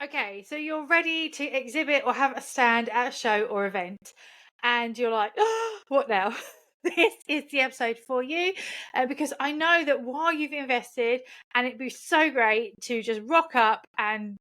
Okay, so you're ready to exhibit or have a stand at a show or event, and you're like, oh, what now? This is the episode for you because I know that while you've invested, and it'd be so great to just rock up and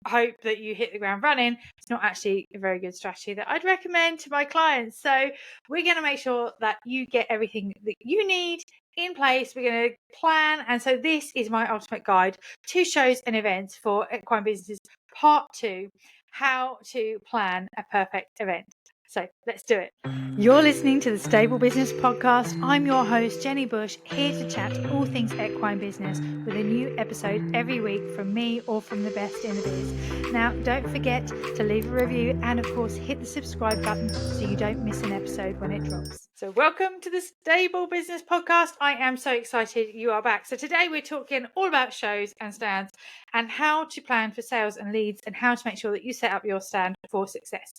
hope that you hit the ground running, it's not actually a very good strategy that I'd recommend to my clients. So we're going to make sure that you get everything that you need in place. We're going to plan. And so this is my ultimate guide to shows and events for Equine Business Part 2, how to plan a perfect event. So let's do it. You're listening to the Stable Business Podcast. I'm your host, Jenny Bush, here to chat all things equine business with a new episode every week from me or from the best in the biz. Now, don't forget to leave a review and, of course, hit the subscribe button so you don't miss an episode when it drops. So welcome to the Stable Business Podcast. I am so excited you are back. So today we're talking all about shows and stands and how to plan for sales and leads and how to make sure that you set up your stand for success.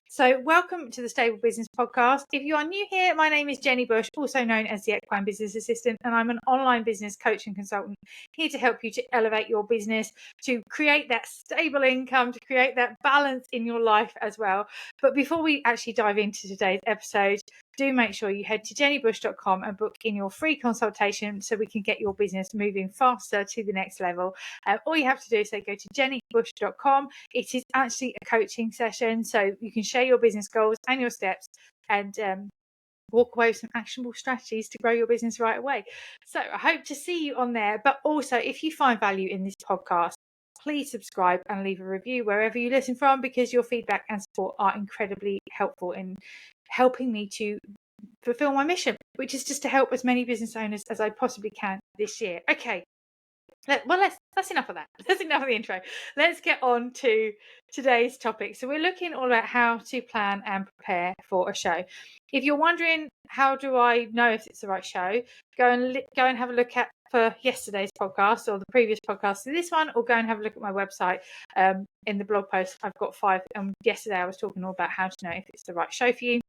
So welcome to the Stable Business Podcast. If you are new here, my name is Jenny Bush, also known as the Equine Business Assistant, and I'm an online business coach and consultant here to help you to elevate your business, to create that stable income, to create that balance in your life as well. But before we actually dive into today's episode, do make sure you head to jennybush.com and book in your free consultation so we can get your business moving faster to the next level. All you have to do is go to jennybush.com. It is actually a coaching session, so you can share your business goals and your steps and walk away with some actionable strategies to grow your business right away. So I hope to see you on there. But also, if you find value in this podcast, please subscribe and leave a review wherever you listen from, because your feedback and support are incredibly helpful in helping me to fulfill my mission, which is just to help as many business owners as I possibly can this year. Okay. That's enough of that. That's enough of the intro. Let's get on to today's topic. So we're looking all about how to plan and prepare for a show. If you're wondering, how do I know if it's the right show? Go and have a look at for yesterday's podcast or the previous podcast to this one, or go and have a look at my website. In the blog post, I've got 5. Yesterday I was talking all about how to know if it's the right show for you.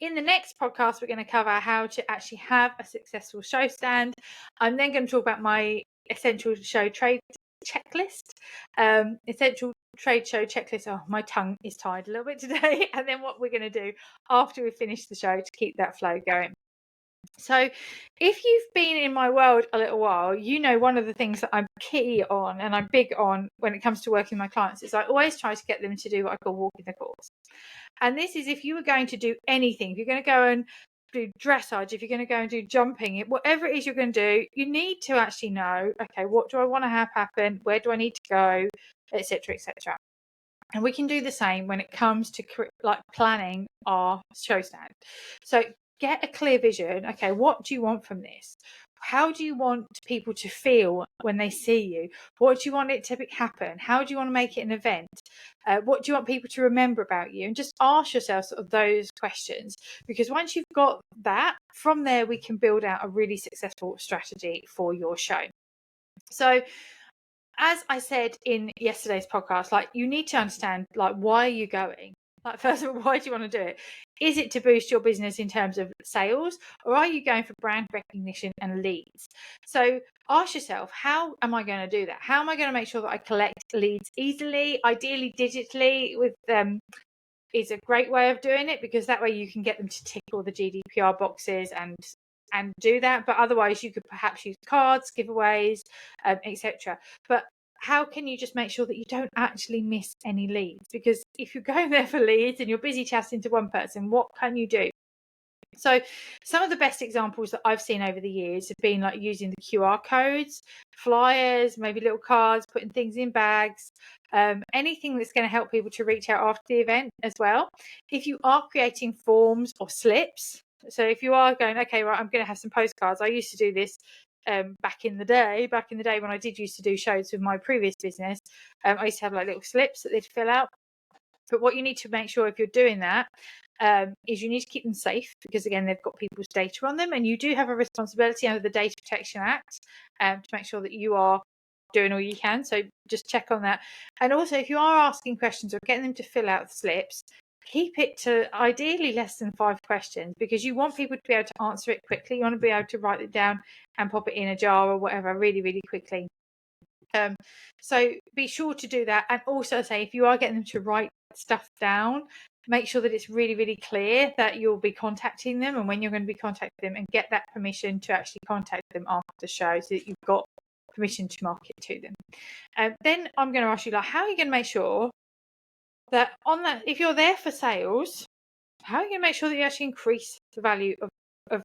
In the next podcast, we're going to cover how to actually have a successful show stand. I'm then going to talk about my essential show trade checklist. Essential trade show checklist. Oh, my tongue is tied a little bit today. And then what we're going to do after we finish the show to keep that flow going. So if you've been in my world a little while, you know one of the things that I'm key on and I'm big on when it comes to working with my clients is I always try to get them to do what I call walking the course. And this is if you were going to do anything, if you're going to go and do dressage, if you're going to go and do jumping, whatever it is you're going to do, you need to actually know, okay, what do I want to have happen? Where do I need to go? Etc., etc. And we can do the same when it comes to planning our show stand. So get a clear vision. Okay, what do you want from this? How do you want people to feel when they see you? What do you want it to happen? How do you want to make it an event? What do you want people to remember about you? And just ask yourself sort of those questions, because once you've got that, from there we can build out a really successful strategy for your show. So as I said in yesterday's podcast, you need to understand, why are you going? First of all, why do you want to do it? Is it to boost your business in terms of sales, or are you going for brand recognition and leads? So ask yourself, how am I going to do that? How am I going to make sure that I collect leads easily, ideally digitally with is a great way of doing it, because that way you can get them to tick all the GDPR boxes and do that. But otherwise you could perhaps use cards, giveaways, etc. But how can you just make sure that you don't actually miss any leads? Because if you're going there for leads and you're busy chatting to one person, what can you do? So some of the best examples that I've seen over the years have been using the QR codes, flyers, maybe little cards, putting things in bags, anything that's going to help people to reach out after the event as well. If you are creating forms or slips, so if you are going, okay, right, I'm going to have some postcards. I used to do this back in the day when I did used to do shows with my previous business. I used to have little slips that they'd fill out. But what you need to make sure if you're doing that is you need to keep them safe, because again, they've got people's data on them, and you do have a responsibility under the Data Protection Act to make sure that you are doing all you can. So just check on that. And also, if you are asking questions or getting them to fill out the slips, keep it to ideally less than 5 questions, because you want people to be able to answer it quickly. You want to be able to write it down and pop it in a jar or whatever really, really quickly. So be sure to do that. And also say, if you are getting them to write stuff down, make sure that it's really, really clear that you'll be contacting them and when you're going to be contacting them, and get that permission to actually contact them after the show so that you've got permission to market to them. Then I'm going to ask you, like, how are you going to make sure that on that, if you're there for sales, how are you going to make sure that you actually increase the value of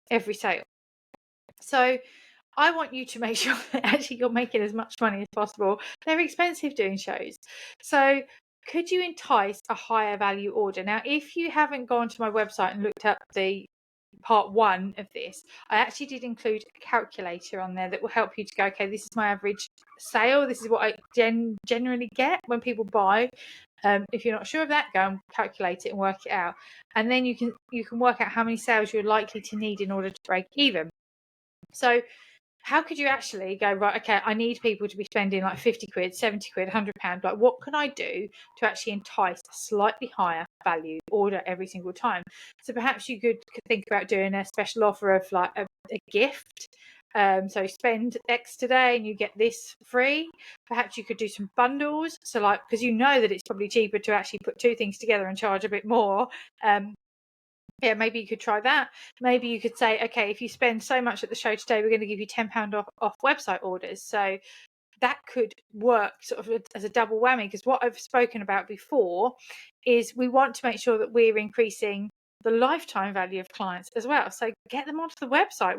every sale? So I want you to make sure that actually you're making as much money as possible. They're expensive doing shows. So could you entice a higher value order? Now, if you haven't gone to my website and looked up the part 1 of this, I actually did include a calculator on there that will help you to go, okay, this is my average sale. This is what I generally get when people buy. If you're not sure of that, go and calculate it and work it out. And then you can work out how many sales you're likely to need in order to break even. So how could you actually go, right, okay, I need people to be spending like 50 quid, 70 quid, £100. Like, what can I do to actually entice a slightly higher value order every single time? So perhaps you could think about doing a special offer of like a gift. So spend X today and you get this free. Perhaps you could do some bundles. So like, because you know that it's probably cheaper to actually put 2 things together and charge a bit more. Yeah, maybe you could try that. Maybe you could say, okay, if you spend so much at the show today, we're going to give you £10 off website orders. So that could work sort of as a double whammy, because what I've spoken about before is we want to make sure that we're increasing the lifetime value of clients as well. So get them onto the website.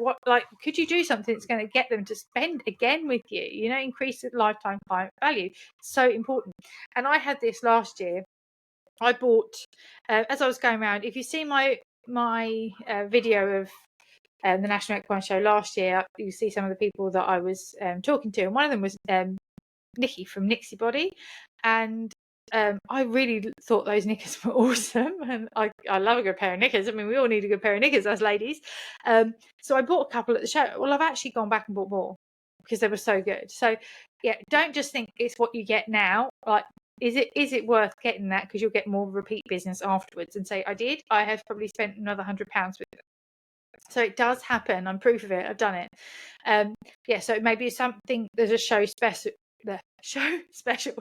Could you do something that's going to get them to spend again with you? You know, increase the lifetime client value. So important. And I had this last year. I bought, as I was going around, if you see my video of the National Equine Show last year, you see some of the people that I was talking to, and one of them was Nikki from Nixie Body, and I really thought those knickers were awesome, and I love a good pair of knickers. I mean, we all need a good pair of knickers as ladies. So I bought a couple at the show. Well, I've actually gone back and bought more because they were so good. So yeah, don't just think it's what you get now. Like, is it worth getting that because you'll get more repeat business afterwards? And say, I have probably spent another £100 with it. So it does happen. I'm proof of it. I've done it. Yeah, so maybe something, there's a show special. The show special.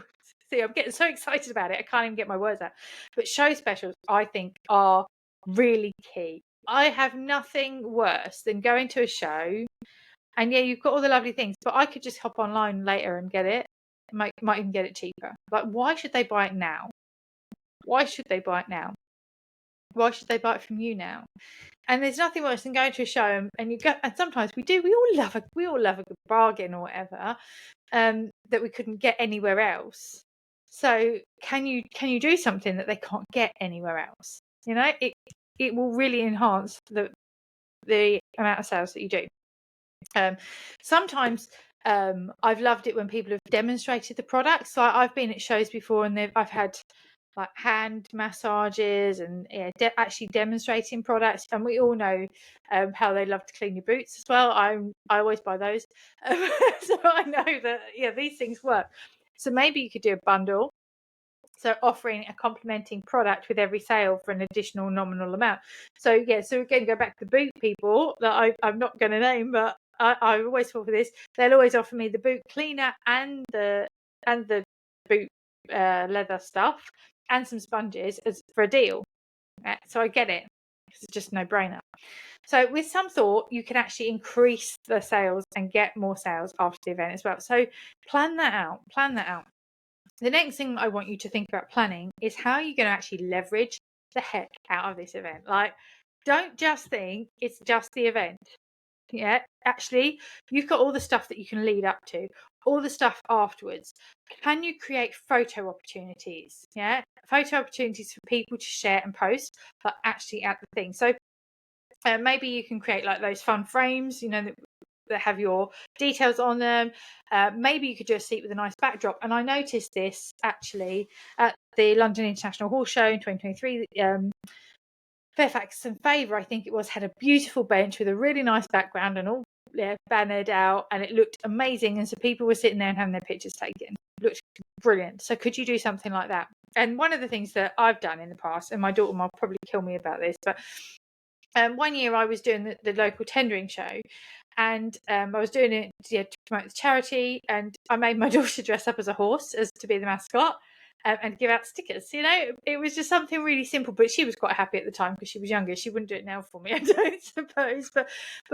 See, I'm getting so excited about it. I can't even get my words out. But show specials, I think, are really key. I have nothing worse than going to a show and yeah, you've got all the lovely things, but I could just hop online later and get it. Might even get it cheaper. Like, why should they buy it now? Why should they buy it now? Why should they buy it from you now? And there's nothing worse than going to a show and you go, and sometimes we all love a good bargain or whatever, that we couldn't get anywhere else. So can you do something that they can't get anywhere else? You know, it will really enhance the amount of sales that you do. Sometimes I've loved it when people have demonstrated the products. So I've been at shows before and I've had like hand massages and actually demonstrating products, and we all know how they love to clean your boots as well. I always buy those. So I know that these things work. So maybe you could do a bundle, so offering a complementing product with every sale for an additional nominal amount. So again, go back to the boot people that I'm not going to name, but I always fall for this. They'll always offer me the boot cleaner and the boot leather stuff and some sponges for a deal. So I get it. It's just no brainer. So with some thought, you can actually increase the sales and get more sales after the event as well. So plan that out. The next thing I want you to think about planning is how you're going to actually leverage the heck out of this event. Like, don't just think it's just the event. Yeah, actually, you've got all the stuff that you can lead up to, all the stuff afterwards. Can you create photo opportunities? Yeah, photo opportunities for people to share and post, but actually at the thing. So maybe you can create like those fun frames, that have your details on them. Maybe you could do a seat with a nice backdrop. And I noticed this actually at the London International Horse Show in 2023. Fairfax and Favour, I think it was, had a beautiful bench with a really nice background and all bannered out, and it looked amazing. And so people were sitting there and having their pictures taken. It looked brilliant. So could you do something like that? And one of the things that I've done in the past, and my daughter will probably kill me about this, but one year I was doing the local tendering show, and I was doing it to promote the charity, and I made my daughter dress up as a horse as to be the mascot. And give out stickers. It was just something really simple, but she was quite happy at the time because she was younger. She wouldn't do it now for me, I don't suppose. But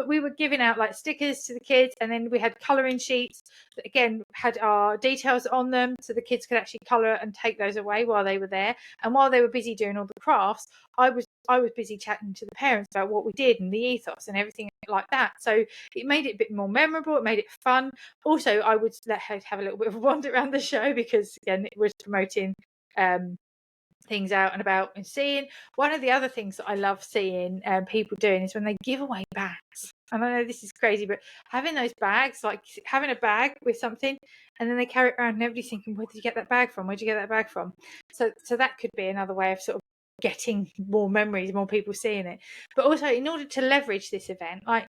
we were giving out like stickers to the kids, and then we had colouring sheets that again had our details on them, so the kids could actually colour and take those away while they were there. And while they were busy doing all the crafts, I was busy chatting to the parents about what we did and the ethos and everything like that. So it made it a bit more memorable. It made it fun. Also, I would let her have a little bit of a wander around the show because again, it was promoting things out and about and seeing. One of the other things that I love seeing people doing is when they give away bags. And I know this is crazy, but having those bags, like having a bag with something, and then they carry it around and everybody's thinking, where did you get that bag from? Where did you get that bag from? So that could be another way of sort of getting more memories, more people seeing it. But also, in order to leverage this event, like,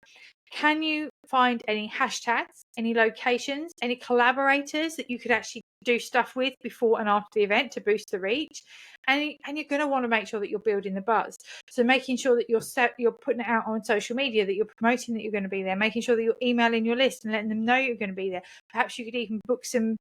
can you find any hashtags, any locations, any collaborators that you could actually do stuff with before and after the event to boost the reach? And you're going to want to make sure that you're building the buzz. So making sure that you're putting it out on social media, that you're promoting that you're going to be there, making sure that you're emailing your list and letting them know you're going to be there. Perhaps you could even book some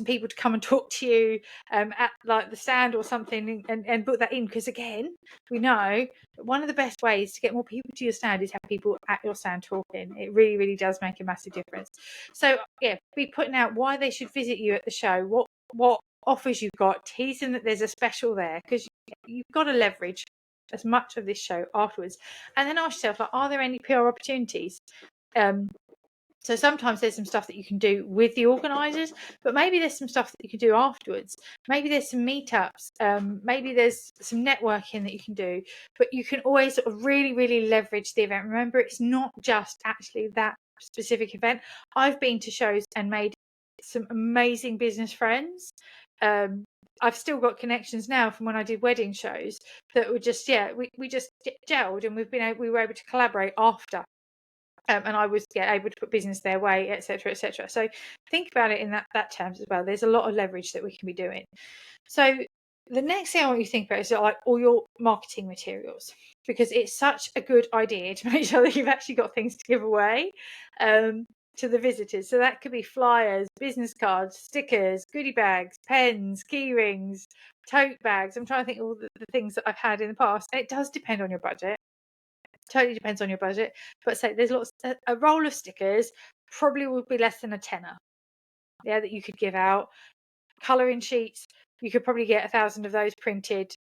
people to come and talk to you at like the stand or something, and book that in, because again, we know that one of the best ways to get more people to your stand is have people at your stand talking. It really, really does make a massive difference. So yeah, be putting out why they should visit you at the show, what offers you've got, tease them that there's a special there, because you've got to leverage as much of this show afterwards. And then ask yourself, like, are there any PR opportunities? So sometimes there's some stuff that you can do with the organisers, but maybe there's some stuff that you can do afterwards. Maybe there's some meetups. Maybe there's some networking that you can do. But you can always sort of really, really leverage the event. Remember, it's not just actually that specific event. I've been to shows and made some amazing business friends. I've still got connections now from when I did wedding shows that were just, we just gelled, and we were able to collaborate after. And I was able to put business their way, etc., etc. So think about it in that terms as well. There's a lot of leverage that we can be doing. So the next thing I want you to think about is like all your marketing materials, because it's such a good idea to make sure that you've actually got things to give away to the visitors. So that could be flyers, business cards, stickers, goodie bags, pens, key rings, tote bags. I'm trying to think of all the things that I've had in the past. And it does depend on your budget. Totally depends on your budget, but say there's lots. A roll of stickers probably would be less than a tenner, that you could give out. Colouring sheets, you could probably get 1,000 of those printed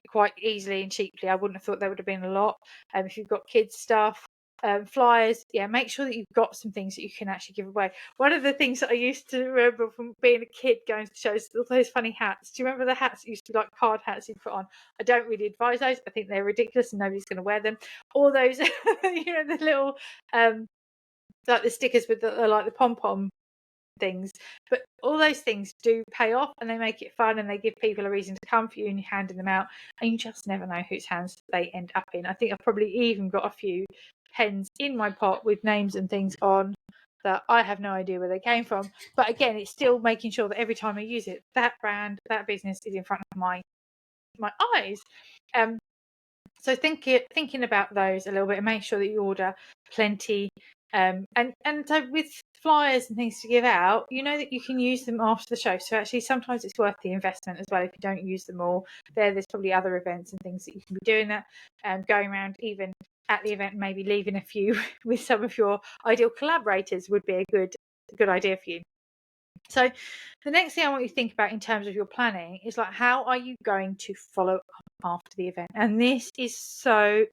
quite easily and cheaply. I wouldn't have thought there would have been a lot. If you've got kids stuff, flyers, make sure that you've got some things that you can actually give away. One of the things that I used to remember from being a kid going to shows, all those funny hats. Do you remember the hats that used to be like card hats you put on? I don't really advise those. I think they're ridiculous and nobody's going to wear them. All those, the little like the stickers with like the pom-pom things, but all those things do pay off, and they make it fun, and they give people a reason to come for you, and you're handing them out, and you just never know whose hands they end up in. I think I've probably even got a few pens in my pot with names and things on that I have no idea where they came from, but again, it's still making sure that every time I use it, that brand, that business is in front of my eyes. So thinking about those a little bit, and make sure that you order plenty. And so with flyers and things to give out, you know that you can use them after the show. So actually, sometimes it's worth the investment as well if you don't use them all. There's probably other events and things that you can be doing that, going around even at the event, maybe leaving a few with some of your ideal collaborators would be a good idea for you. So the next thing I want you to think about in terms of your planning is like, how are you going to follow up after the event? And this is so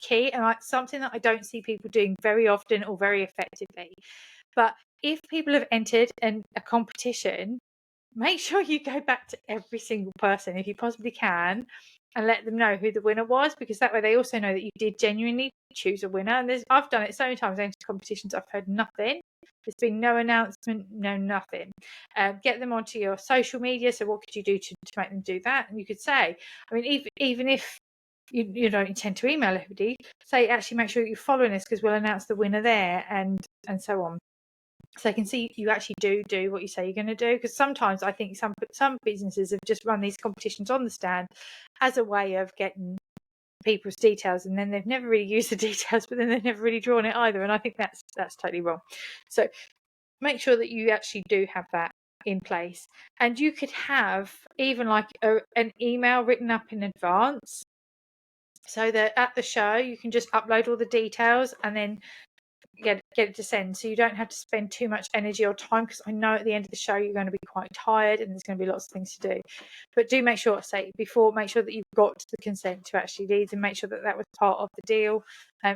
key, and like something that I don't see people doing very often or very effectively. But if people have entered a competition, make sure you go back to every single person if you possibly can and let them know who the winner was, because that way they also know that you did genuinely choose a winner. And I've done it so many times, entered competitions, I've heard nothing. There's been no announcement, no nothing. Get them onto your social media. So what could you do to make them do that? And you could say, I mean, even if you don't intend to email everybody, say actually make sure that you're following us, because we'll announce the winner there, and so on. So they can see you actually do what you say you're going to do. Because sometimes I think some businesses have just run these competitions on the stand as a way of getting people's details, and then they've never really used the details, but then they've never really drawn it either. And I think that's totally wrong. So make sure that you actually do have that in place. And you could have even like an email written up in advance, so that at the show you can just upload all the details and then get it to send, so you don't have to spend too much energy or time, because I know at the end of the show you're going to be quite tired and there's going to be lots of things to do. But do make sure, make sure that you've got the consent to actually lead, and make sure that was part of the deal,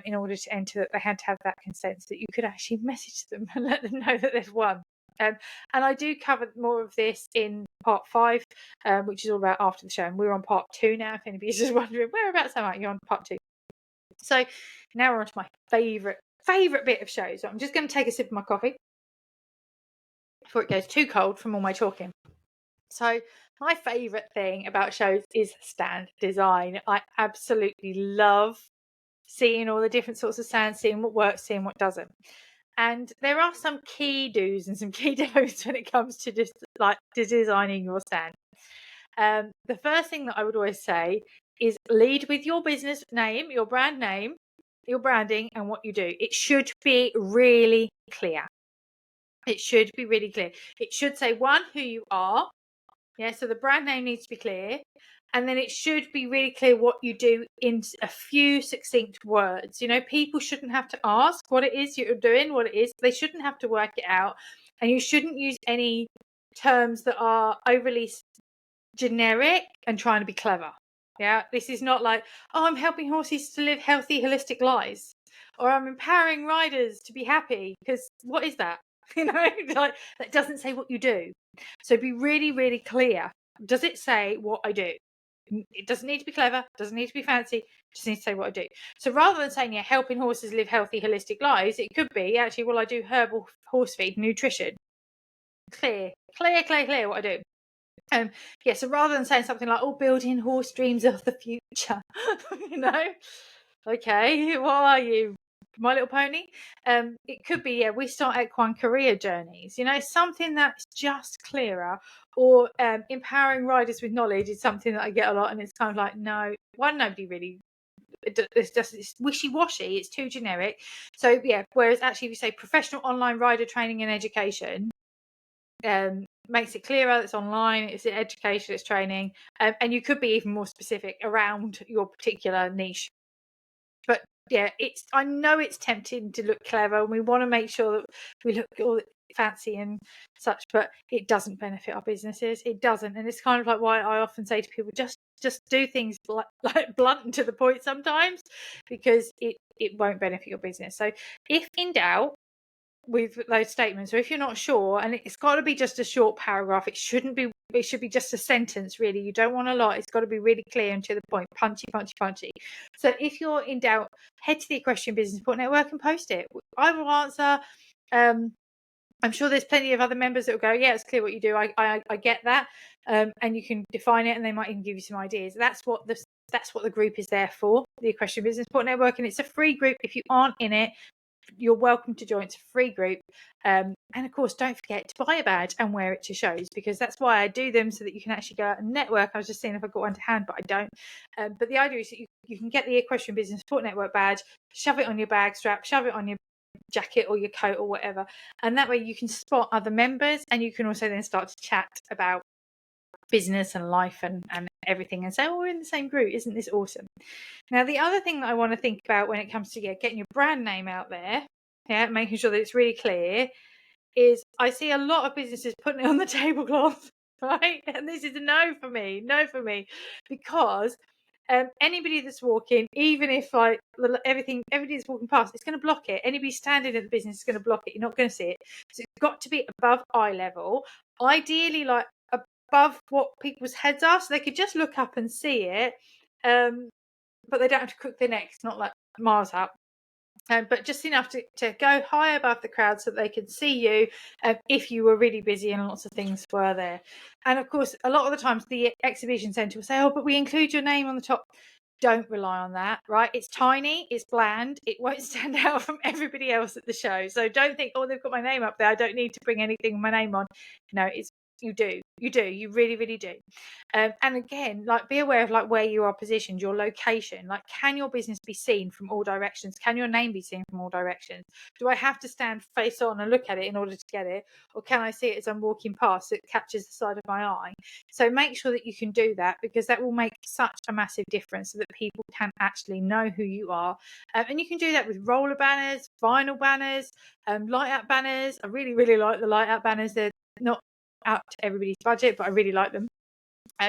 in order to enter, that they had to have that consent so that you could actually message them and let them know that they've won. And I do cover more of this in part 5, which is all about after the show, and we're on part 2 now, if anybody's just wondering whereabouts am I. You're on part 2. So now we're on to my favourite bit of shows. So I'm just going to take a sip of my coffee before it goes too cold from all my talking. So my favourite thing about shows is stand design. I absolutely love seeing all the different sorts of stands, seeing what works, seeing what doesn't. And there are some key do's and some key don'ts when it comes to just like designing your stand. The first thing that I would always say is lead with your business name, your brand name, your branding, and what you do. It should be really clear. It should be really clear. It should say, one, who you are. Yeah, so the brand name needs to be clear. And then it should be really clear what you do in a few succinct words. You know, people shouldn't have to ask what it is you're doing, what it is. They shouldn't have to work it out. And you shouldn't use any terms that are overly generic and trying to be clever. Yeah, this is not like, oh, I'm helping horses to live healthy, holistic lives, or I'm empowering riders to be happy, because what is that? You know, like, that doesn't say what you do. So be really, really clear. Does it say what I do? It doesn't need to be clever, doesn't need to be fancy, just needs to say what I do. So rather than saying, yeah, helping horses live healthy, holistic lives, it could be actually, well, I do herbal horse feed, nutrition. Clear what I do. So rather than saying something like, oh, building horse dreams of the future, you know, okay, what are you, My Little Pony? It could be, we start equine career journeys, you know, something that's just clearer. Or empowering riders with knowledge is something that I get a lot, and it's kind of like, no, nobody really, it's wishy-washy, it's too generic. So yeah, whereas actually if you say professional online rider training and education, makes it clearer, it's online, it's education, it's training, and you could be even more specific around your particular niche. But yeah, I know it's tempting to look clever, and we want to make sure that we look all fancy and such, but it doesn't benefit our businesses. It doesn't. And it's kind of like why I often say to people, just do things like blunt and to the point sometimes, because it won't benefit your business. So if in doubt with those statements, or if you're not sure, and it's got to be just a short paragraph, it should be just a sentence, really. You don't want a lot. It's got to be really clear and to the point, punchy. So if you're in doubt, head to the Equestrian Business Support Network and post it. I will answer. I'm sure there's plenty of other members that will go, yeah, it's clear what you do, I get that, and you can define it, and they might even give you some ideas. That's what the group is there for, the Equestrian Business Support Network, and it's a free group. If you aren't in it, you're welcome to join. It's a free group, and of course don't forget to buy a badge and wear it to shows, because that's why I do them, so that you can actually go out and network. I was just seeing if I got one to hand, but I don't. But the idea is that you can get the Equestrian Business Support Network badge, shove it on your bag strap, shove it on your jacket or your coat or whatever, and that way you can spot other members, and you can also then start to chat about business and life and everything, and say, oh, we're in the same group, isn't this awesome? Now, the other thing that I want to think about when it comes to getting your brand name out there, making sure that it's really clear, is I see a lot of businesses putting it on the tablecloth, right? And this is a no for me, because anybody that's walking, even if like everybody that's walking past, it's going to block it. Anybody standing at the business is going to block it. You're not going to see it. So it's got to be above eye level, ideally like above what people's heads are, so they could just look up and see it, but they don't have to crook their necks, not like miles up. But just enough to go high above the crowd so that they can see you if you were really busy and lots of things were there. And of course, a lot of the times the exhibition centre will say, oh, but we include your name on the top. Don't rely on that, right? It's tiny, it's bland, it won't stand out from everybody else at the show. So don't think, oh, they've got my name up there, I don't need to bring anything with my name on. No, You do. You really, really do. And again, like, be aware of like where you are positioned, your location. Like, can your business be seen from all directions? Can your name be seen from all directions? Do I have to stand face on and look at it in order to get it? Or can I see it as I'm walking past so it catches the side of my eye? So make sure that you can do that, because that will make such a massive difference so that people can actually know who you are. And you can do that with roller banners, vinyl banners, light up banners. I really, really like the light up banners. They're not out to everybody's budget, but I really like them.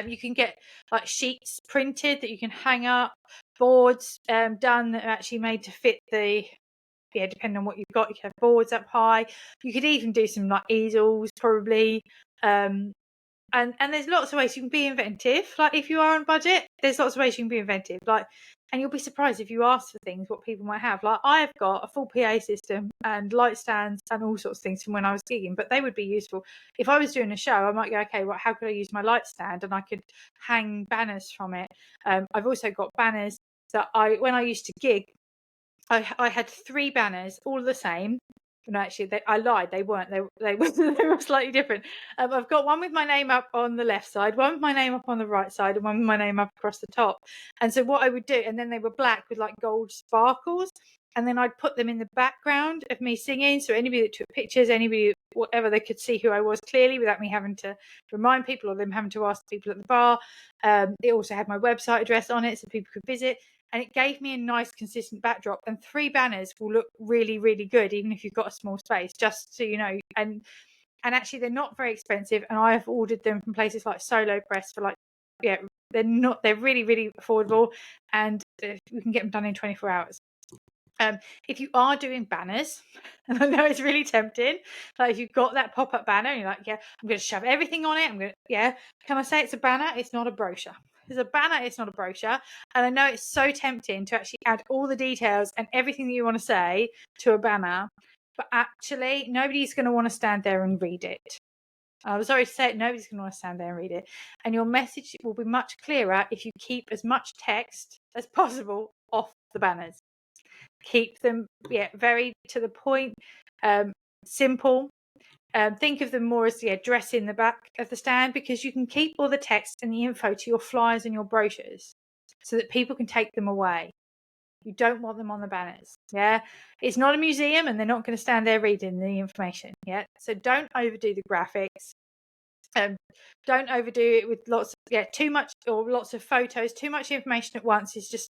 You can get like sheets printed that you can hang up, boards done that are actually made to fit the, depending on what you've got. You can have boards up high. You could even do some like easels probably. And there's lots of ways you can be inventive. Like, if you are on budget, there's lots of ways you can be inventive. Like, and you'll be surprised if you ask for things what people might have. Like, I've got a full PA system and light stands and all sorts of things from when I was gigging, but they would be useful if I was doing a show. I might go, okay, well, how could I use my light stand? And I could hang banners from it. I've also got banners that when I used to gig, I had 3 banners, all the same. No, actually, I lied. They weren't. They were they were slightly different. I've got one with my name up on the left side, one with my name up on the right side, and one with my name up across the top. And so what I would do, and then they were black with like gold sparkles, and then I'd put them in the background of me singing. So anybody that took pictures, anybody, whatever, they could see who I was clearly without me having to remind people or them having to ask people at the bar. It also had my website address on it so people could visit. And it gave me a nice consistent backdrop, and 3 banners will look really, really good even if you've got a small space, just so you know. And actually they're not very expensive, and I have ordered them from places like Solo Press for like, they're really, really affordable, and we can get them done in 24 hours. If you are doing banners, and I know it's really tempting, like if you've got that pop-up banner and you're like, yeah, I'm going to shove everything on it, can I say it's a banner? It's not a brochure. It's a banner, it's not a brochure. And I know it's so tempting to actually add all the details and everything that you want to say to a banner, but actually nobody's going to want to stand there and read it. I was already saying, nobody's going to want to stand there and read it. And your message will be much clearer if you keep as much text as possible off the banners. Keep them very to the point, simple. Think of them more as the address in the back of the stand, because you can keep all the text and the info to your flyers and your brochures so that people can take them away. You don't want them on the banners. It's not a museum, and they're not going to stand there reading the information. So don't overdo the graphics. Don't overdo it with too much, or lots of photos. Too much information at once is just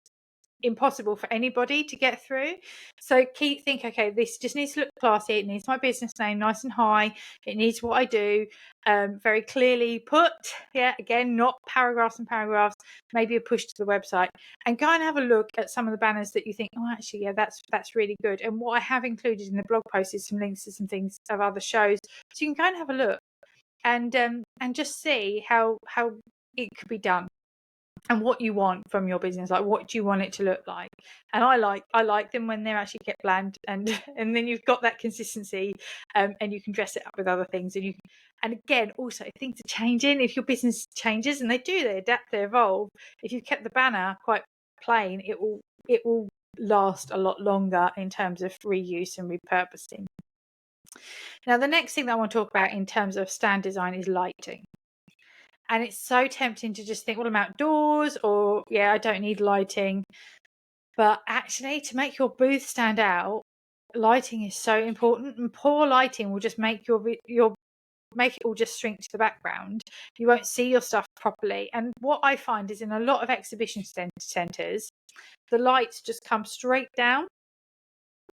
impossible for anybody to get through. So think, okay, this just needs to look classy. It needs my business name nice and high. It needs what I do very clearly put. Again, not paragraphs and paragraphs. Maybe a push to the website, and go and have a look at some of the banners that you think, oh, actually, that's really good. And what I have included in the blog post is some links to some things of other shows, so you can go and have a look and just see how it could be done, and what you want from your business. Like, what do you want it to look like? And I like them when they're actually kept bland, and then you've got that consistency, and you can dress it up with other things, and again, also, if things are changing, if your business changes, and they adapt, they evolve. If you've kept the banner quite plain, it will last a lot longer in terms of reuse and repurposing. Now, the next thing that I want to talk about in terms of stand design is lighting. And it's so tempting to just think, well, I'm outdoors, or I don't need lighting. But actually, to make your booth stand out, lighting is so important. And poor lighting will just make make it all just shrink to the background. You won't see your stuff properly. And what I find is, in a lot of exhibition centres, the lights just come straight down,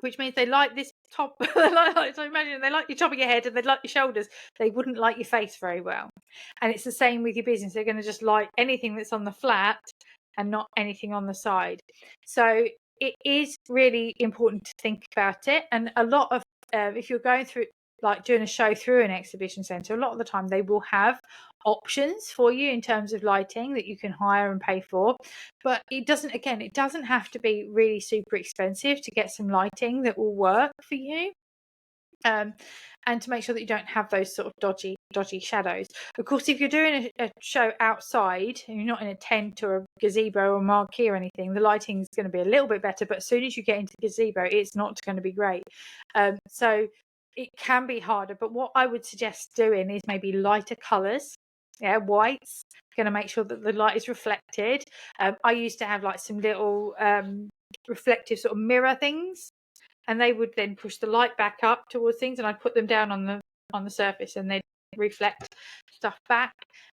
which means they light this top. So imagine they light your top of your head and they'd light your shoulders. They wouldn't light your face very well. And it's the same with your business. They're going to just light anything that's on the flat and not anything on the side. So it is really important to think about it. And a lot of, if you're going through, like doing a show through an exhibition centre, a lot of the time they will have options for you in terms of lighting that you can hire and pay for. But it doesn't have to be really super expensive to get some lighting that will work for you. And to make sure that you don't have those sort of dodgy shadows. Of course, if you're doing a show outside and you're not in a tent or a gazebo or marquee or anything, the lighting is going to be a little bit better. But as soon as you get into the gazebo, it's not going to be great. So it can be harder. But what I would suggest doing is maybe lighter colours. Yeah, whites, going to make sure that the light is reflected. I used to have like some little reflective sort of mirror things, and they would then push the light back up towards things, and I'd put them down on the surface, and they'd reflect stuff back.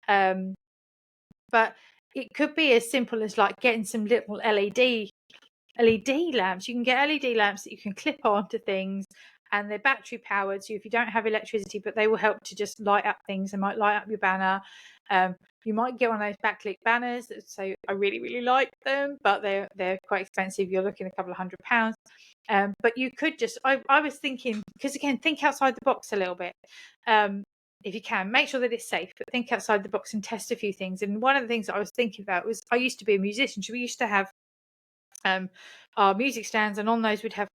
But it could be as simple as like getting some little LED lamps. You can get LED lamps that you can clip onto things, and they're battery powered. So if you don't have electricity, but they will help to just light up things. They might light up your banner. You might get one of those backlit banners that say, I really, really like them, but they're quite expensive. You're looking a couple of £100. But you could just, I was thinking, because again, think outside the box a little bit. If you can, make sure that it's safe, but think outside the box and test a few things. And one of the things that I was thinking about was, I used to be a musician, so we used to have our music stands, and on those we'd have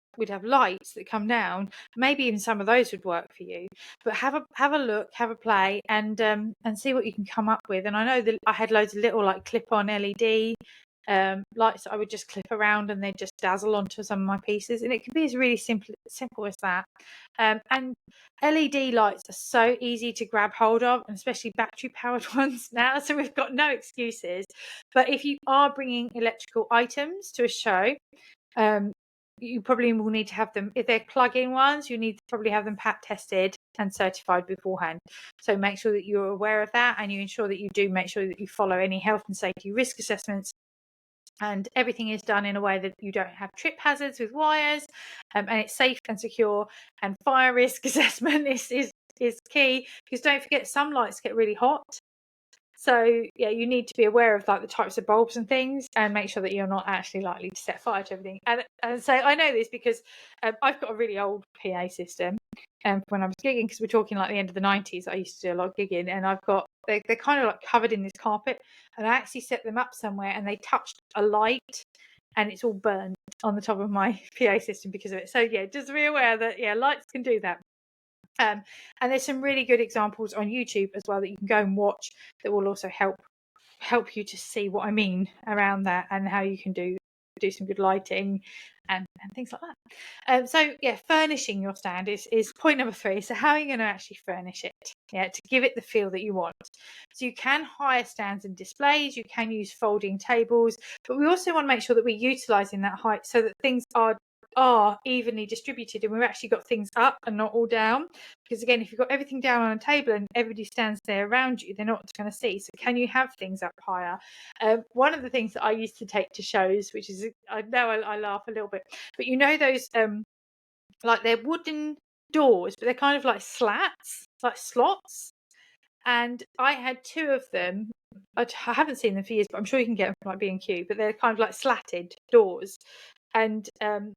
lights that come down. Maybe even some of those would work for you. But have a look, have a play, and see what you can come up with. And I know that I had loads of little like clip-on LED lights that I would just clip around, and they just dazzle onto some of my pieces. And it can be as really simple as that. And LED lights are so easy to grab hold of, and especially battery powered ones now, so we've got no excuses. But if you are bringing electrical items to a show, you probably will need to have them, if they're plug-in ones, you need to probably have them PAT tested and certified beforehand. So make sure that you're aware of that, and you ensure that you do make sure that you follow any health and safety risk assessments, and everything is done in a way that you don't have trip hazards with wires, and it's safe and secure. And fire risk assessment is key, because don't forget, some lights get really hot. So yeah, you need to be aware of like the types of bulbs and things, and make sure that you're not actually likely to set fire to everything. And so I know this because I've got a really old PA system. When I was gigging, because we're talking like the end of the 90s, I used to do a lot of gigging, and they're kind of like covered in this carpet, and I actually set them up somewhere, and they touched a light, and it's all burnt on the top of my PA system because of it. So yeah, just be aware that lights can do that. And there's some really good examples on YouTube as well that you can go and watch, that will also help you to see what I mean around that, and how you can do some good lighting and things like that. So yeah, furnishing your stand is point number 3. So how are you going to actually furnish it, to give it the feel that you want? So you can hire stands and displays, you can use folding tables, but we also want to make sure that we're utilizing that height so that things are evenly distributed, and we've actually got things up and not all down. Because again, if you've got everything down on a table and everybody stands there around you, they're not going to see. So can you have things up higher? One of the things that I used to take to shows, which is, I know I laugh a little bit, but you know those like they're wooden doors, but they're kind of like slats, like slots. And I had 2 of them. I haven't seen them for years, but I'm sure you can get them from like B&Q, but they're kind of like slatted doors. And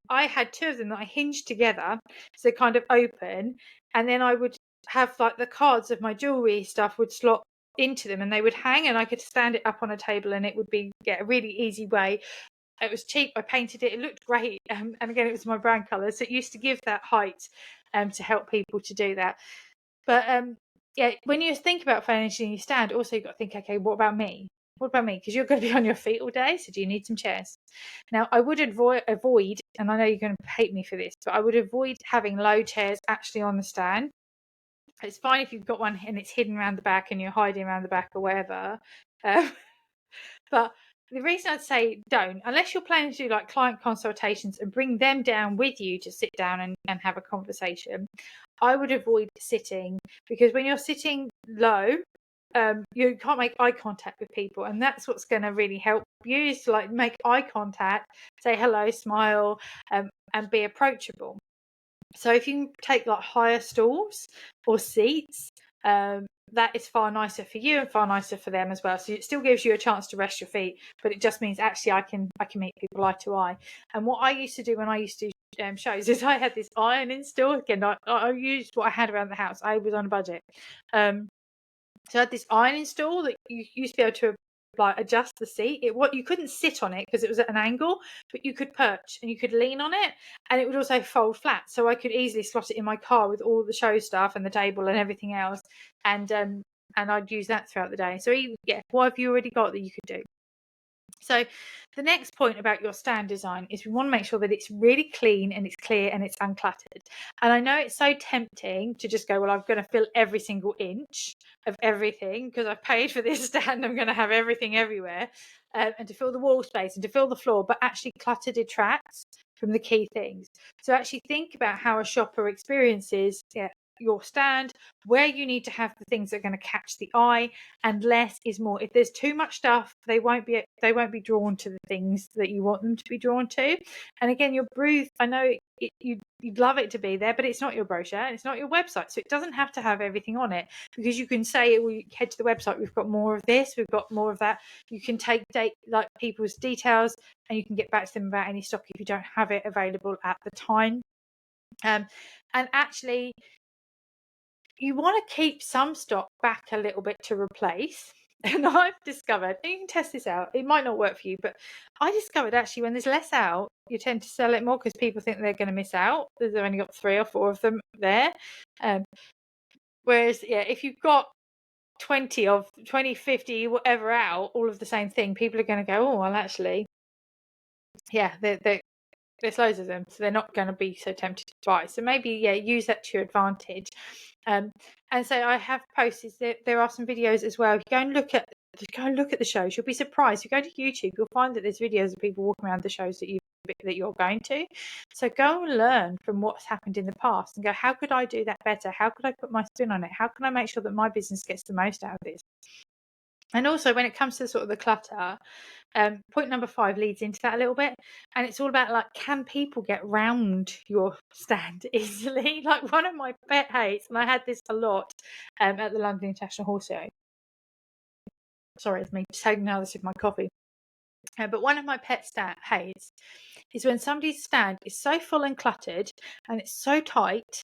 I had 2 of them that I hinged together, so they kind of open, and then I would have like the cards of my jewelry stuff would slot into them, and they would hang, and I could stand it up on a table, and it would be a really easy way. It was cheap. I painted it. It looked great, and again, it was my brand colours, so it used to give that height to help people to do that. But when you think about furnishing your stand, also you've got to think, okay, what about me? What about me? Because you're going to be on your feet all day, so do you need some chairs? Now, I would avoid, and I know you're going to hate me for this, but I would avoid having low chairs actually on the stand. It's fine if you've got one and it's hidden around the back and you're hiding around the back or whatever. But the reason I'd say don't, unless you're planning to do like client consultations and bring them down with you to sit down and have a conversation, I would avoid sitting, because when you're sitting low, you can't make eye contact with people, and that's what's going to really help you, is to like make eye contact, say hello, smile, and be approachable. So if you take like higher stools or seats, that is far nicer for you and far nicer for them as well. So it still gives you a chance to rest your feet, but it just means actually I can meet people eye to eye. And what I used to do when I used to do shows is I had this ironing stool. Again, I used what I had around the house. I was on a budget. So I had this ironing stool that you used to be able to like adjust the seat. You couldn't sit on it because it was at an angle, but you could perch and you could lean on it, and it would also fold flat. So I could easily slot it in my car with all the show stuff and the table and everything else, and I'd use that throughout the day. So what have you already got that you could do? So the next point about your stand design is we want to make sure that it's really clean and it's clear and it's uncluttered. And I know it's so tempting to just go, well, I'm going to fill every single inch of everything because I've paid for this stand. I'm going to have everything everywhere, and to fill the wall space and to fill the floor. But actually, clutter detracts from the key things. So actually think about how a shopper experiences your stand, where you need to have the things that are going to catch the eye, and less is more. If there's too much stuff, they won't be drawn to the things that you want them to be drawn to. And again, your booth, I know you'd love it to be there, but it's not your brochure, it's not your website, so it doesn't have to have everything on it, because you can say, we head to the website, we've got more of this, we've got more of that. You can take like people's details and you can get back to them about any stock if you don't have it available at the time. And actually, you want to keep some stock back a little bit to replace. And I've discovered, and you can test this out, it might not work for you, but I discovered actually when there's less out, you tend to sell it more because people think they're going to miss out. They've only got 3 or 4 of them there. Whereas, if you've got 20, 50, whatever out, all of the same thing, people are going to go, oh, well, actually, there's loads of them, so they're not going to be so tempted to buy. So maybe use that to your advantage. And so I have posted there are some videos as well. If you go and look at the shows, you'll be surprised. If you go to YouTube, you'll find that there's videos of people walking around the shows that you're going to. So go and learn from what's happened in the past and go, how could I do that better? How could I put my spin on it? How can I make sure that my business gets the most out of this? And also, when it comes to sort of the clutter, point number 5 leads into that a little bit, and it's all about, like, can people get round your stand easily? Like, one of my pet hates, and I had this a lot at the London International Horse Show. Sorry, it's me taking another sip of my coffee. But one of my pet hates is when somebody's stand is so full and cluttered and it's so tight.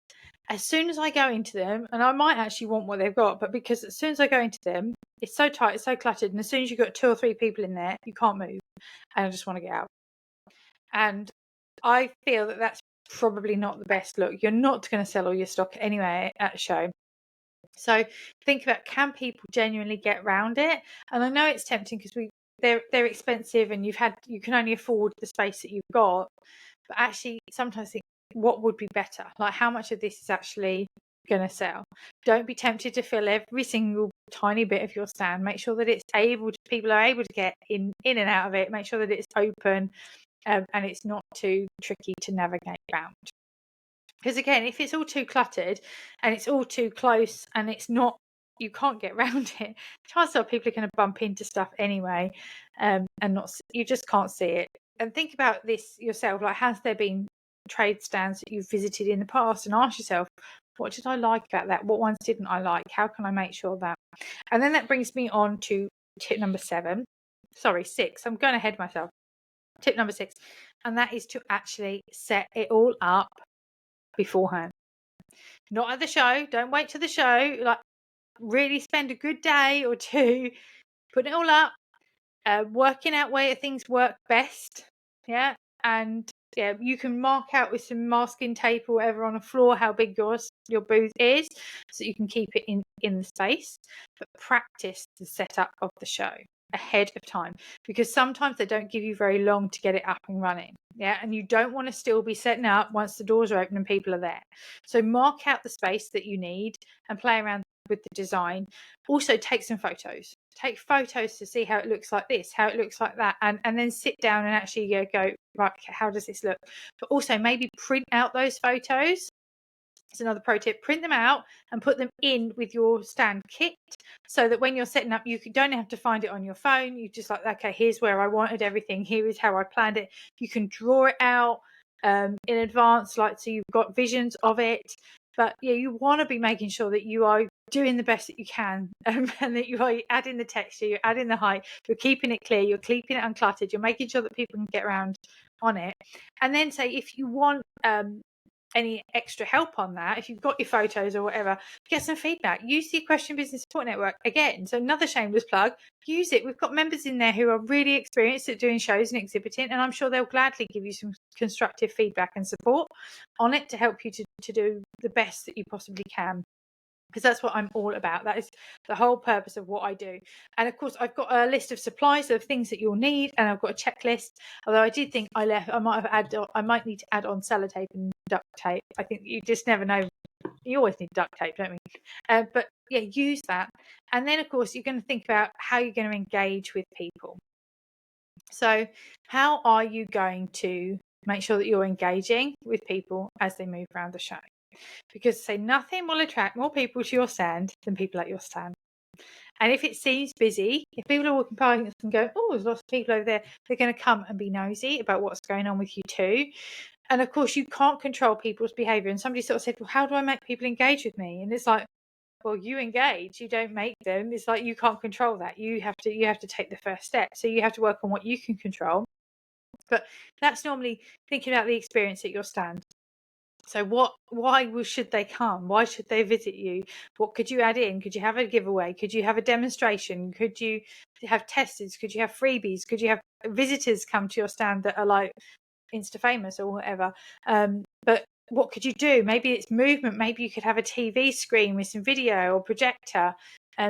As soon as I go into them, and I might actually want what they've got, but because as soon as I go into them, it's so tight, it's so cluttered, and as soon as you've got 2 or 3 people in there, you can't move, and I just want to get out. And I feel that that's probably not the best look. You're not going to sell all your stock anyway at a show. So think about, can people genuinely get around it? And I know it's tempting because they're expensive and you can only afford the space that you've got. But actually, sometimes think, what would be better? Like, how much of this is actually going to sell? Don't be tempted to fill every single tiny bit of your stand. Make sure that people are able to get in and out of it. Make sure that it's open and it's not too tricky to navigate around. Because again, if it's all too cluttered and it's all too close and you can't get around it, chances are people are going to bump into stuff anyway, and you just can't see it. And think about this yourself. Like, has there been trade stands that you've visited in the past, and ask yourself, what did I like about that? What ones didn't I like? How can I make sure that? And then that brings me on to tip number 6. I'm going ahead myself. Tip number 6, and that is to actually set it all up beforehand. Not at the show. Don't wait to the show. Like, really spend a good day or 2 putting it all up, working out where things work best. Yeah. And you can mark out with some masking tape or whatever on a floor how big your booth is, so you can keep it in the space. But practice the setup of the show ahead of time, because sometimes they don't give you very long to get it up and running. And you don't want to still be setting up once the doors are open and people are there. So mark out the space that you need and play around with the design. Also, take some photos. Take photos to see how it looks like this, how it looks like that, and then sit down and actually go, right, how does this look? But also maybe print out those photos. It's another pro tip. Print them out and put them in with your stand kit, so that when you're setting up, you don't have to find it on your phone. You just like, okay, here's where I wanted everything. Here is how I planned it. You can draw it out in advance, like, so you've got visions of it. But you want to be making sure that you are doing the best that you can, and that you are adding the texture, you're adding the height, you're keeping it clear, you're keeping it uncluttered, you're making sure that people can get around on it. And then say, if you want any extra help on that, if you've got your photos or whatever, get some feedback. Use the Equine Business Support Network again. So another shameless plug. Use it. We've got members in there who are really experienced at doing shows and exhibiting, and I'm sure they'll gladly give you some constructive feedback and support on it to help you to do the best that you possibly can. because that's what I'm all about. That is the whole purpose of what I do. And of course, I've got a list of supplies of things that you'll need, and I've got a checklist. Although I did think I might need to add on sellotape and duct tape. I think you just never know. You always need duct tape, don't we? But yeah, use that. And then of course, you're going to think about how you're going to engage with people. So how are you going to make sure that you're engaging with people as they move around the show? Because say nothing will attract more people to your stand than people at your stand. And if it seems busy, if people are walking past and go, oh, there's lots of people over there, they're going to come and be nosy about what's going on with you too. And of course, you can't control people's behaviour. And somebody sort of said, well, how do I make people engage with me? And it's like, well, you engage, you don't make them. It's like you can't control that. You have to take the first step. So you have to work on what you can control. But that's normally thinking about the experience at your stand. So why should they come? Why should they visit you? What could you add in? Could you have a giveaway? Could you have a demonstration? Could you have testers? Could you have freebies? Could you have visitors come to your stand that are like Insta famous or whatever? But what could you do? Maybe it's movement. Maybe you could have a TV screen with some video or projector.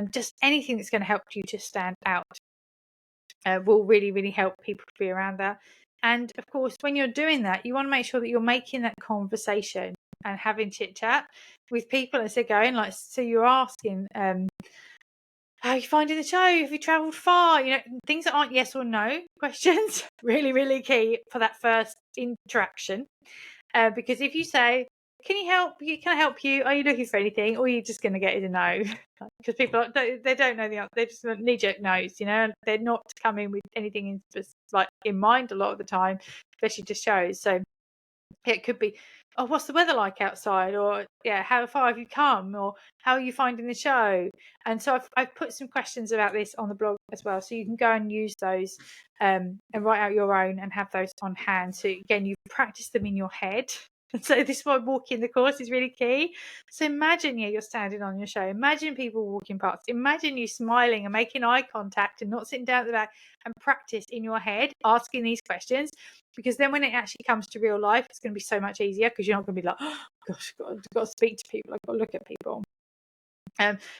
Just anything that's going to help you to stand out will really, really help people to be around that. And of course, when you're doing that, you want to make sure that you're making that conversation and having chit chat with people as they're going. Like, so you're asking, how are you finding the show? Have you travelled far? You know, things that aren't yes or no questions. Really, really key for that first interaction. Because if you say, can you help? Can I help you? Are you looking for anything? Or are you just going to get it a no? Because people they don't know the answer. They just knee-jerk no's, you know, and they're not coming with anything in mind a lot of the time, especially to shows. So it could be, oh, what's the weather like outside? Or yeah, how far have you come? Or how are you finding the show? And so I've put some questions about this on the blog as well, so you can go and use those and write out your own and have those on hand. So again, you've practiced them in your head. And so this is why walking the course is really key. So imagine you're standing on your show. Imagine people walking past. Imagine you smiling and making eye contact and not sitting down at the back, and practice in your head asking these questions. Because then when it actually comes to real life, it's going to be so much easier, because you're not going to be like, oh, gosh, I've got to speak to people. I've got to look at people.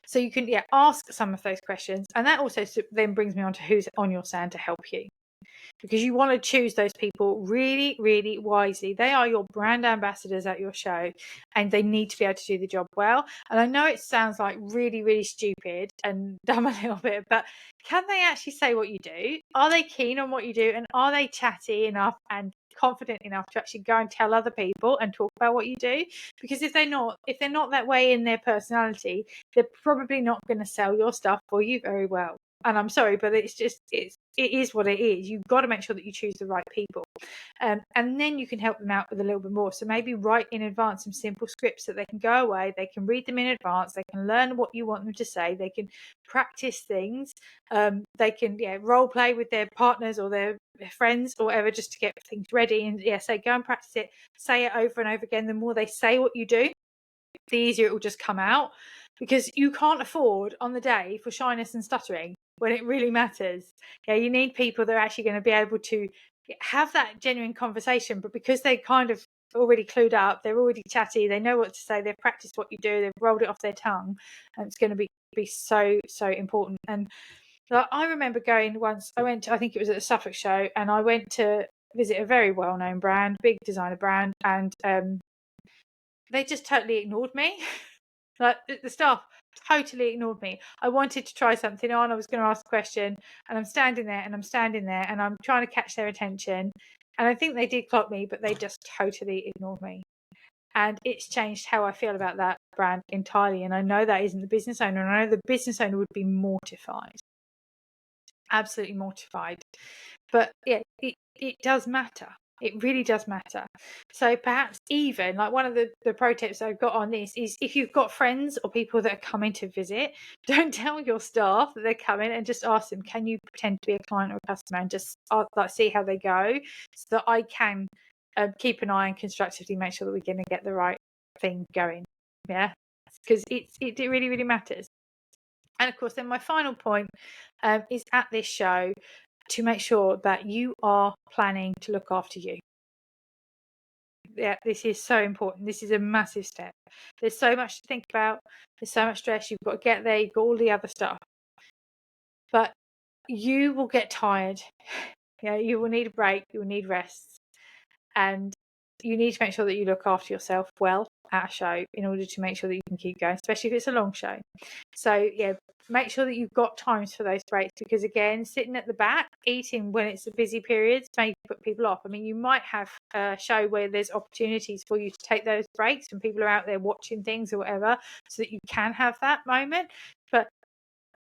So you can ask some of those questions. And that also then brings me on to who's on your stand to help you. Because you want to choose those people really, really wisely. They are your brand ambassadors at your show, and they need to be able to do the job well. And I know it sounds like really, really stupid and dumb a little bit, but can they actually say what you do? Are they keen on what you do? And are they chatty enough and confident enough to actually go and tell other people and talk about what you do? Because if they're not that way in their personality, they're probably not going to sell your stuff for you very well. And I'm sorry, but it is what it is. You've got to make sure that you choose the right people. And then you can help them out with a little bit more. So maybe write in advance some simple scripts that they can go away. They can read them in advance. They can learn what you want them to say. They can practice things. They can role play with their partners or their friends or whatever, just to get things ready. And so go and practice it. Say it over and over again. The more they say what you do, the easier it will just come out. Because you can't afford on the day for shyness and stuttering when it really matters. You need people that are actually going to be able to have that genuine conversation, but because they kind of already clued up, they're already chatty, they know what to say, they've practiced what you do, they've rolled it off their tongue, and it's going to be so important. And I remember going once, I think it was at the Suffolk show, and I went to visit a very well-known brand, big designer brand, and they just totally ignored me. Like the staff totally ignored me. I wanted to try something on. I was going to ask a question, and I'm standing there and I'm trying to catch their attention. And I think they did clock me, but they just totally ignored me. And it's changed how I feel about that brand entirely. And I know that isn't the business owner. And I know the business owner would be mortified, absolutely mortified. But it does matter. It really does matter. So perhaps even like one of the pro tips I've got on this is, if you've got friends or people that are coming to visit, don't tell your staff that they're coming, and just ask them, can you pretend to be a client or a customer, and just see how they go, so that I can keep an eye and constructively make sure that we're going to get the right thing going. Because it really, really matters. And of course, then my final point is at this show, to make sure that you are planning to look after you. this is so important. This is a massive step. There's so much to think about. There's so much stress. You've got to get there. You've got all the other stuff. But you will get tired. You will need a break. You will need rest. And you need to make sure that you look after yourself well at a show in order to make sure that you can keep going, especially if it's a long show. So make sure that you've got times for those breaks, because again, sitting at the back eating when it's a busy period may put people off. I mean, you might have a show where there's opportunities for you to take those breaks and people are out there watching things or whatever, so that you can have that moment. But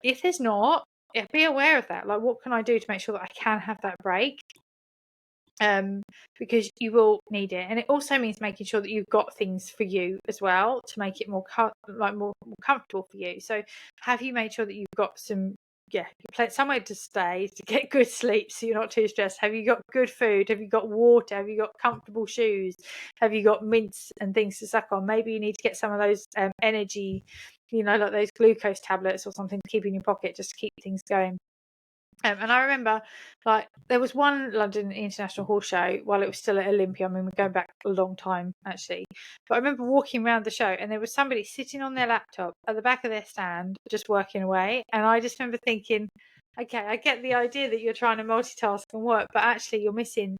if there's not, be aware of that. Like, what can I do to make sure that I can have that break? Because you will need it, and it also means making sure that you've got things for you as well to make it more comfortable for you. So have you made sure that you've got some somewhere to stay, to get good sleep so you're not too stressed? Have you got good food? Have you got water? Have you got comfortable shoes? Have you got mints and things to suck on? Maybe you need to get some of those energy, like those glucose tablets or something to keep in your pocket, just to keep things going. And I remember, there was one London International Horse Show while it was still at Olympia. I mean, we're going back a long time, actually. But I remember walking around the show and there was somebody sitting on their laptop at the back of their stand, just working away. And I just remember thinking, okay, I get the idea that you're trying to multitask and work, but actually you're missing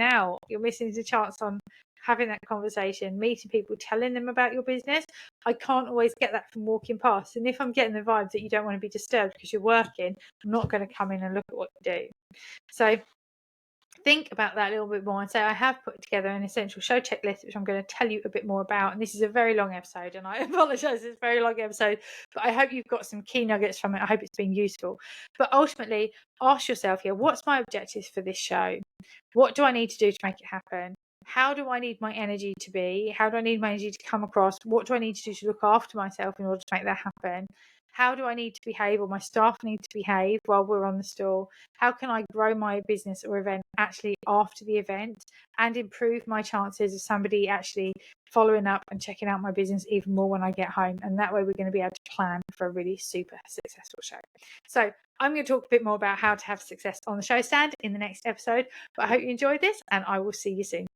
out. You're missing the chance on having that conversation, meeting people, telling them about your business. I can't always get that from walking past. And if I'm getting the vibe that you don't want to be disturbed because you're working, I'm not going to come in and look at what you do. So think about that a little bit more and say, I have put together an essential show checklist, which I'm going to tell you a bit more about. And this is a very long episode, and I apologise, it's a very long episode, but I hope you've got some key nuggets from it. I hope it's been useful. But ultimately, ask yourself, what's my objectives for this show? What do I need to do to make it happen? How do I need my energy to be? How do I need my energy to come across? What do I need to do to look after myself in order to make that happen? How do I need to behave, or my staff need to behave while we're on the stall? How can I grow my business or event actually after the event and improve my chances of somebody actually following up and checking out my business even more when I get home? And that way we're going to be able to plan for a really super successful show. So I'm going to talk a bit more about how to have success on the show stand in the next episode, but I hope you enjoyed this and I will see you soon.